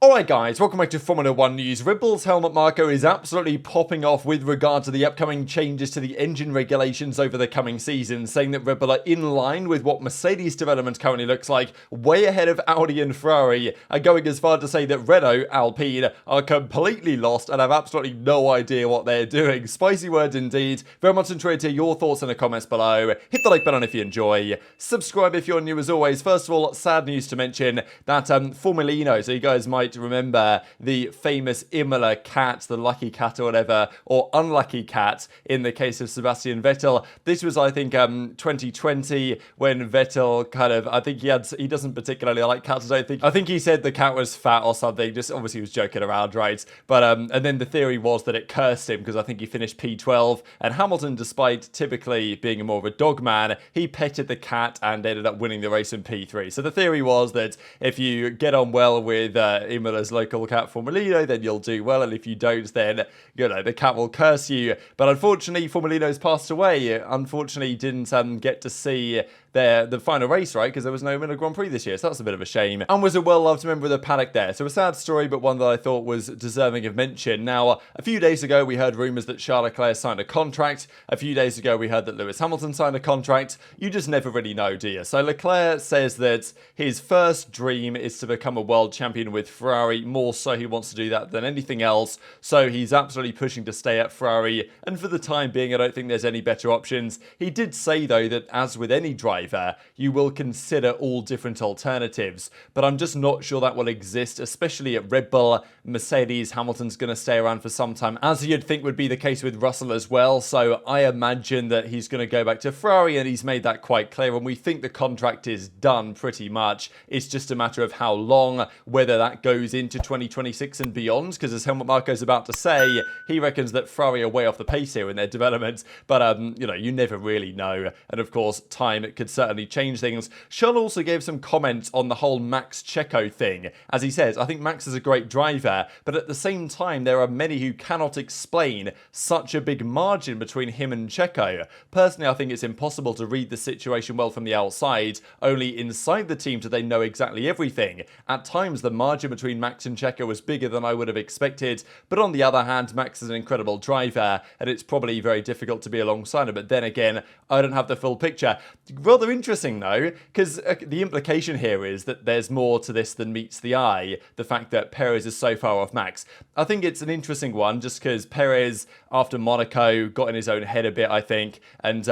Alright guys, welcome back to Formula 1 news. Red Bull's Helmut Marko is absolutely popping off with regard to the upcoming changes to the engine regulations over the coming season, saying that Red Bull are in line with what Mercedes development currently looks like, way ahead of Audi and Ferrari, and going as far to say that Renault, Alpine, are completely lost and have absolutely no idea what they're doing. Spicy words indeed. Very much enjoyed to hear your thoughts in the comments below. Hit the like button if you enjoy. Subscribe if you're new as always. First of all, sad news to mention that Formulino, so you guys might remember the famous Imola cat, the lucky cat or whatever, or unlucky cat in the case of Sebastian Vettel. This was, I think, 2020 when Vettel I think he doesn't particularly like cats, I think he said the cat was fat or something, just obviously he was joking around, right? But, and then the theory was that it cursed him because I think he finished P12, and Hamilton, despite typically being more of a dog man, he petted the cat and ended up winning the race in P3. So the theory was that if you get on well with Imola's local cat Formulino, then you'll do well, and if you don't, then, you know, the cat will curse you. But unfortunately, Formulino's passed away. Unfortunately, didn't get to see the final race, right? Because there was no Imola Grand Prix this year, so that's a bit of a shame. And was a well-loved member of the paddock there. So a sad story, but one that I thought was deserving of mention. Now, a few days ago, we heard rumours that Charles Leclerc signed a contract. A few days ago, we heard that Lewis Hamilton signed a contract. You just never really know, do you? So Leclerc says that his first dream is to become a world champion with Ferrari. More so, he wants to do that than anything else. So he's absolutely pushing to stay at Ferrari. And for the time being, I don't think there's any better options. He did say, though, that as with any driver, you will consider all different alternatives, but I'm just not sure that will exist, especially at Red Bull. Mercedes, Hamilton's going to stay around for some time, as you'd think would be the case with Russell as well, so I imagine that he's going to go back to Ferrari, and he's made that quite clear, and we think the contract is done pretty much. It's just a matter of how long, whether that goes into 2026 and beyond, because as Helmut Marko's about to say, he reckons that Ferrari are way off the pace here in their development, but you know, you never really know, and of course, time could certainly change things. Sean also gave some comments on the whole Max Checo thing. As he says, I think Max is a great driver, but at the same time, there are many who cannot explain such a big margin between him and Checo. Personally, I think it's impossible to read the situation well from the outside. Only inside the team do they know exactly everything. At times, the margin between Max and Checo was bigger than I would have expected, but on the other hand, Max is an incredible driver, and it's probably very difficult to be alongside him. But then again, I don't have the full picture. Rather interesting though, because the implication here is that there's more to this than meets the eye, the fact that Perez is so far off Max. I think it's an interesting one just because Perez, after Monaco, got in his own head a bit, I think, and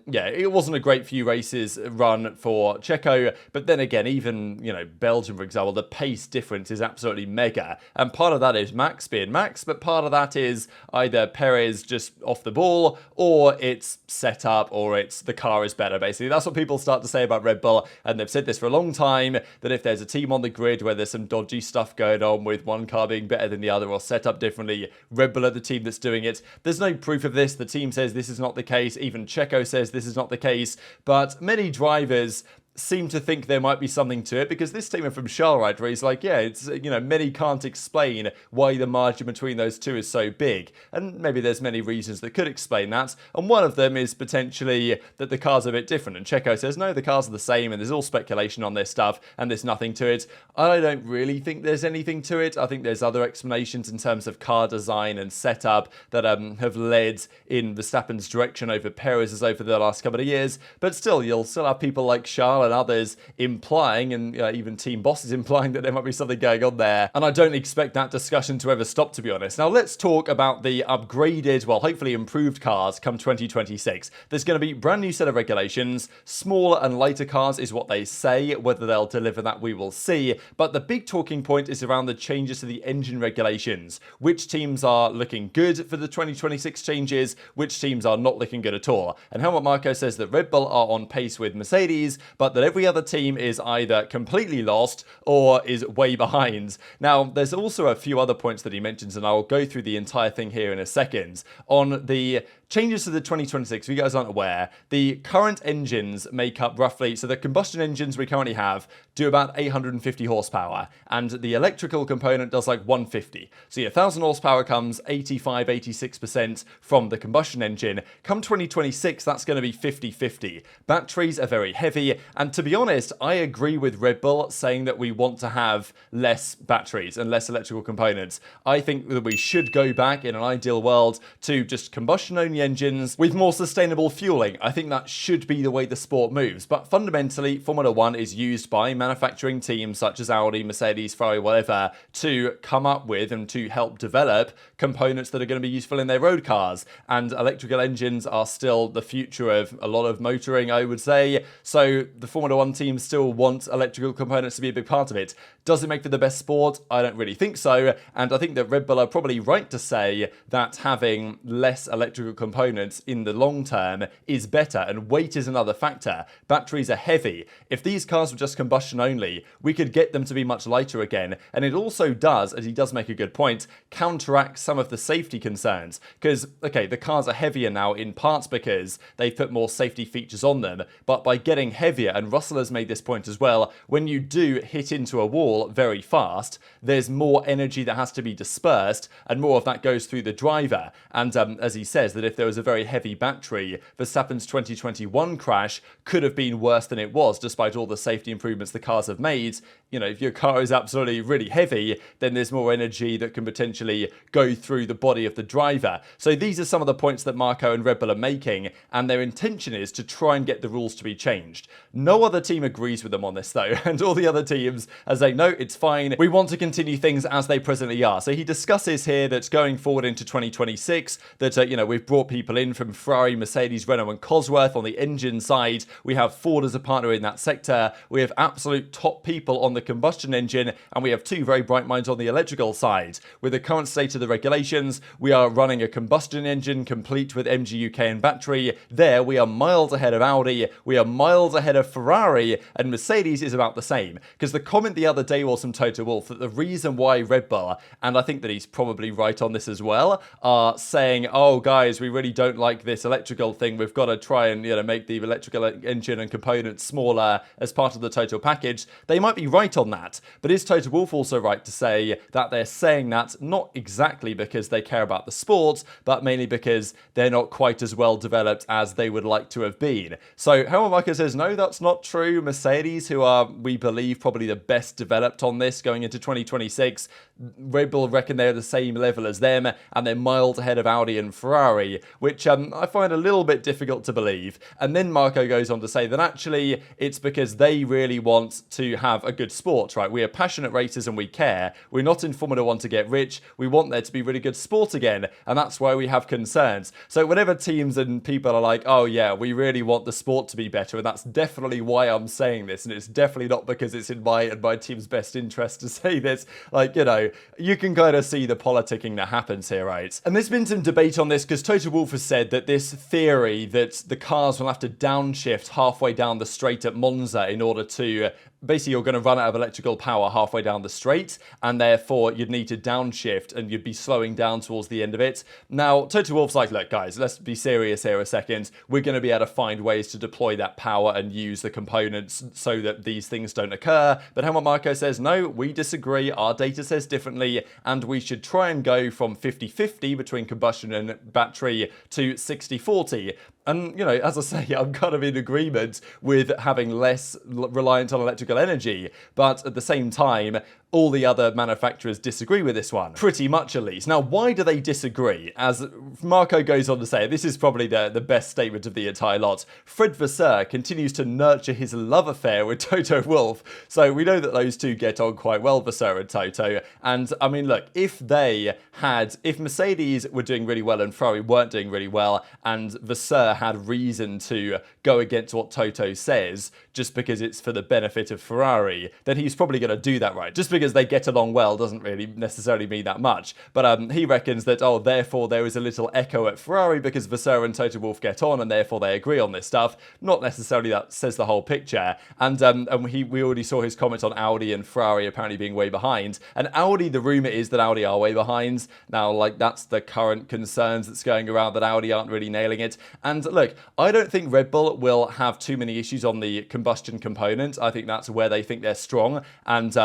yeah, it wasn't a great few races run for Checo, but then again, even, you know, Belgium, for example, the pace difference is absolutely mega, and part of that is Max being Max, but part of that is either Perez just off the ball, or it's set up, or it's the car is better, basically. That's what people start to say about Red Bull, and they've said this for a long time, that if there's a team on the grid where there's some dodgy stuff going on with one car being better than the other or set up differently, Red Bull are the team that's doing it. There's no proof of this. The team says this is not the case. Even Checo says this is not the case, but many drivers seem to think there might be something to it, because this statement from Charles, right, where he's like, yeah, it's, you know, many can't explain why the margin between those two is so big, and maybe there's many reasons that could explain that, and one of them is potentially that the cars are a bit different, and Checo says, no, the cars are the same, and there's all speculation on this stuff, and there's nothing to it. I don't really think there's anything to it. I think there's other explanations in terms of car design and setup that have led in Verstappen's direction over Perez's over the last couple of years, but still, you'll still have people like Charles and others implying, and even team bosses implying, that there might be something going on there, and I don't expect that discussion to ever stop, to be honest. Now let's talk about the upgraded, well, hopefully improved cars come 2026. There's going to be a brand new set of regulations. Smaller and lighter cars is what they say. Whether they'll deliver that, we will see, but the big talking point is around the changes to the engine regulations. Which teams are looking good for the 2026 changes, which teams are not looking good at all, and Helmut Marko says that Red Bull are on pace with Mercedes, but that every other team is either completely lost or is way behind. Now, there's also a few other points that he mentions, and I'll go through the entire thing here in a second. On the changes to the 2026, if you guys aren't aware, the current engines make up roughly, so the combustion engines we currently have do about 850 horsepower, and the electrical component does like 150. So your 1,000 horsepower comes 85, 86% from the combustion engine. Come 2026, that's going to be 50-50. Batteries are very heavy, and And to be honest, I agree with Red Bull saying that we want to have less batteries and less electrical components. I think that we should go back in an ideal world to just combustion-only engines with more sustainable fueling. I think that should be the way the sport moves. But fundamentally, Formula One is used by manufacturing teams such as Audi, Mercedes, Ferrari, whatever, to come up with and to help develop components that are going to be useful in their road cars. And electrical engines are still the future of a lot of motoring, I would say. So the Formula One teams still want electrical components to be a big part of it. Does it make for the best sport? I don't really think so. And I think that Red Bull are probably right to say that having less electrical components in the long term is better. And weight is another factor. Batteries are heavy. If these cars were just combustion only, we could get them to be much lighter again. And it also does, as he does make a good point, counteract some of the safety concerns. Because, okay, the cars are heavier now in parts because they've put more safety features on them. But by getting heavier, and Russell has made this point as well, when you do hit into a wall very fast, there's more energy that has to be dispersed, and more of that goes through the driver. And as he says, that if there was a very heavy battery, Verstappen's 2021 crash could have been worse than it was, despite all the safety improvements the cars have made. You know, if your car is absolutely really heavy, then there's more energy that can potentially go through the body of the driver. So these are some of the points that Marko and Red Bull are making, and their intention is to try and get the rules to be changed. No other team agrees with them on this though, and all the other teams are saying, no, it's fine, we want to continue things as they presently are. So he discusses here that going forward into 2026, that, you know, we've brought people in from Ferrari, Mercedes, Renault and Cosworth on the engine side. We have Ford as a partner in that sector. We have absolute top people on the combustion engine, and we have two very bright minds on the electrical side. With the current state of the regulations, we are running a combustion engine complete with MG UK and battery. There, we are miles ahead of Audi, we are miles ahead of Ferrari, and Mercedes is about the same. Because the comment the other day was from Toto Wolff that the reason why Red Bull, and I think that he's probably right on this as well, are saying, oh guys, we really don't like this electrical thing, we've got to try and, you know, make the electrical engine and components smaller as part of the total package. They might be right on that, but is Toto Wolff also right to say that they're saying that not exactly because they care about the sport, but mainly because they're not quite as well developed as they would like to have been? So Helmut Marko says, no, that's not true. Mercedes, who are, we believe, probably the best developed on this going into 2026, Red Bull reckon they're the same level as them, and they're miles ahead of Audi and Ferrari, which I find a little bit difficult to believe. And then Marko goes on to say that actually it's because they really want to have a good sport, right? We are passionate racers and we care. We're not in Formula One to get rich. We want there to be really good sport again, and that's why we have concerns. So whenever teams and people are like, oh yeah, we really want the sport to be better, and that's definitely why I'm saying this, and it's definitely not because it's in my and my team's best interest to say this, like, you know, you can kind of see the politicking that happens here, right? And there's been some debate on this because Toto Wolff has said that this theory that the cars will have to downshift halfway down the straight at Monza in order to, basically you're going to run out of electrical power halfway down the straight, and therefore you'd need to downshift and you'd be slowing down towards the end of it. Now, Toto Wolff's like, look guys, let's be serious here a second. We're going to be able to find ways to deploy that power and use the components so that these things don't occur. But Helmut Marko says, no, we disagree. Our data says differently, and we should try and go from 50-50 between combustion and battery to 60-40. And, you know, as I say, I'm kind of in agreement with having less reliance on electrical energy, but at the same time, all the other manufacturers disagree with this one, pretty much at least. Now, why do they disagree? As Marko goes on to say, this is probably the best statement of the entire lot. Fred Vasseur continues to nurture his love affair with Toto Wolff. So we know that those two get on quite well, Vasseur and Toto. And I mean, look, if Mercedes were doing really well and Ferrari weren't doing really well, and Vasseur had reason to go against what Toto says just because it's for the benefit of Ferrari, then he's probably going to do that, right? Just because they get along well doesn't really necessarily mean that much. But he reckons that, oh, therefore there is a little echo at Ferrari because Vasseur and Toto Wolff get on and therefore they agree on this stuff. Not necessarily that says the whole picture. And we already saw his comment on Audi and Ferrari apparently being way behind. And Audi, the rumour is that Audi are way behind. Now, like, that's the current concerns that's going around, that Audi aren't really nailing it. And look, I don't think Red Bull will have too many issues on the combustion component. I think that's where they think they're strong. And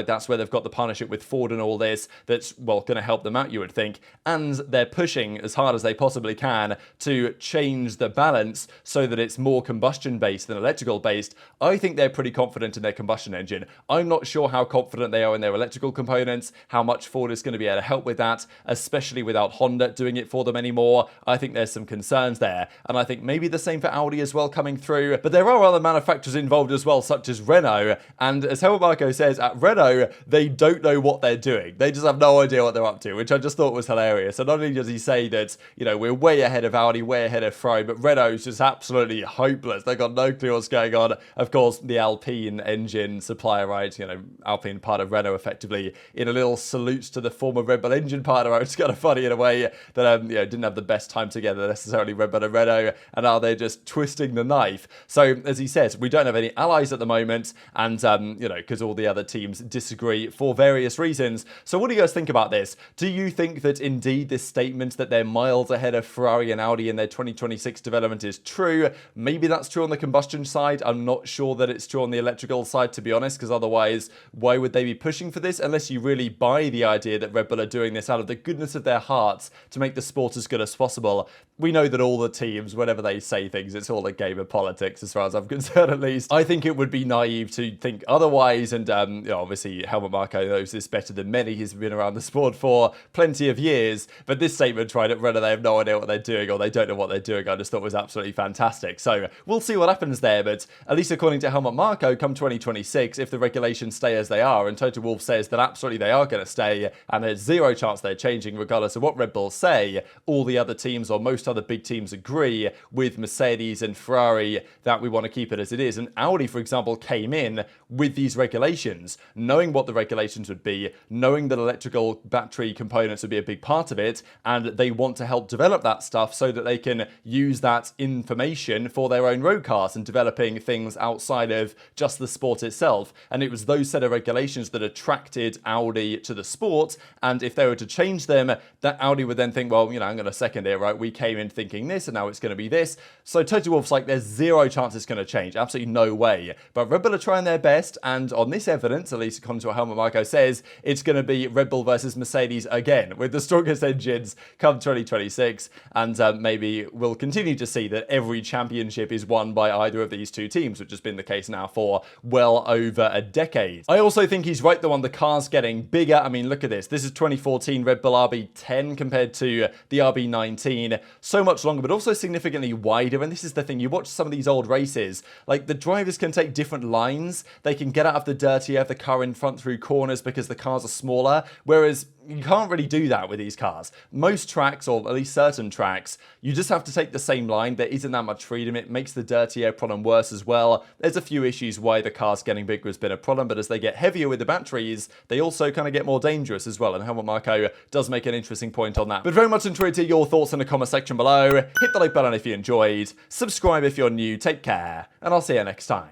like that's where they've got the partnership with Ford and all this that's, well, going to help them out, you would think. And they're pushing as hard as they possibly can to change the balance so that it's more combustion-based than electrical-based. I think they're pretty confident in their combustion engine. I'm not sure how confident they are in their electrical components, how much Ford is going to be able to help with that, especially without Honda doing it for them anymore. I think there's some concerns there. And I think maybe the same for Audi as well coming through. But there are other manufacturers involved as well, such as Renault. And as Helmut Marko says, at Renault, they don't know what they're doing. They just have no idea what they're up to, which I just thought was hilarious. And not only does he say that, you know, we're way ahead of Audi, way ahead of Ferrari, but Renault's just absolutely hopeless. They've got no clue what's going on. Of course, the Alpine engine supplier, right? You know, Alpine part of Renault effectively, in a little salute to the former Red Bull engine partner. It's kind of funny in a way that, you know, didn't have the best time together necessarily, Red Bull and Renault, and now they're just twisting the knife. So, as he says, we don't have any allies at the moment, and, you know, because all the other teams disagree for various reasons. So what do you guys think about this? Do you think that indeed this statement that they're miles ahead of Ferrari and Audi in their 2026 development is true? Maybe that's true on the combustion side. I'm not sure that it's true on the electrical side, to be honest, because otherwise, why would they be pushing for this? Unless you really buy the idea that Red Bull are doing this out of the goodness of their hearts to make the sport as good as possible. We know that all the teams, whenever they say things, it's all a game of politics, as far as I'm concerned, at least. I think it would be naive to think otherwise, and you know, obviously Helmut Marko knows this better than many. He's been around the sport for plenty of years, but this statement tried at Renault, they have no idea what they're doing, or they don't know what they're doing. I just thought was absolutely fantastic. So we'll see what happens there, but at least according to Helmut Marko, come 2026, if the regulations stay as they are, and Toto Wolff says that absolutely they are going to stay, and there's zero chance they're changing regardless of what Red Bull say, all the other teams, or most other big teams, agree with Mercedes and Ferrari that we want to keep it as it is. And Audi, for example, came in with these regulations, knowing what the regulations would be, knowing that electrical battery components would be a big part of it, and they want to help develop that stuff so that they can use that information for their own road cars and developing things outside of just the sport itself. And it was those set of regulations that attracted Audi to the sport, and if they were to change them, that Audi would then think, well, you know, I'm going to second it, right? We came in thinking this, and now it's going to be this. So Toto Wolff's like, there's zero chance it's going to change. Absolutely no way. But Red Bull are trying their best, and on this evidence, at least according to what Helmut Marko says, it's going to be Red Bull versus Mercedes again, with the strongest engines come 2026, and maybe we'll continue to see that every championship is won by either of these two teams, which has been the case now for well over a decade. I also think he's right though on the cars getting bigger. I mean, look at this. This is 2014 Red Bull RB10 compared to the RB19. So much longer, but also significantly wider. And this is the thing, you watch some of these old races, like the drivers can take different lines. They can get out of the dirty air of the car in front through corners because the cars are smaller, whereas you can't really do that with these cars. Most tracks, or at least certain tracks, you just have to take the same line. There isn't that much freedom. It makes the dirty air problem worse as well. There's a few issues why the cars getting bigger has been a problem, but as they get heavier with the batteries, they also kind of get more dangerous as well. And Helmut Marko does make an interesting point on that. But very much enjoyed to hear your thoughts in the comment section below. Hit the like button if you enjoyed. Subscribe if you're new. Take care, and I'll see you next time.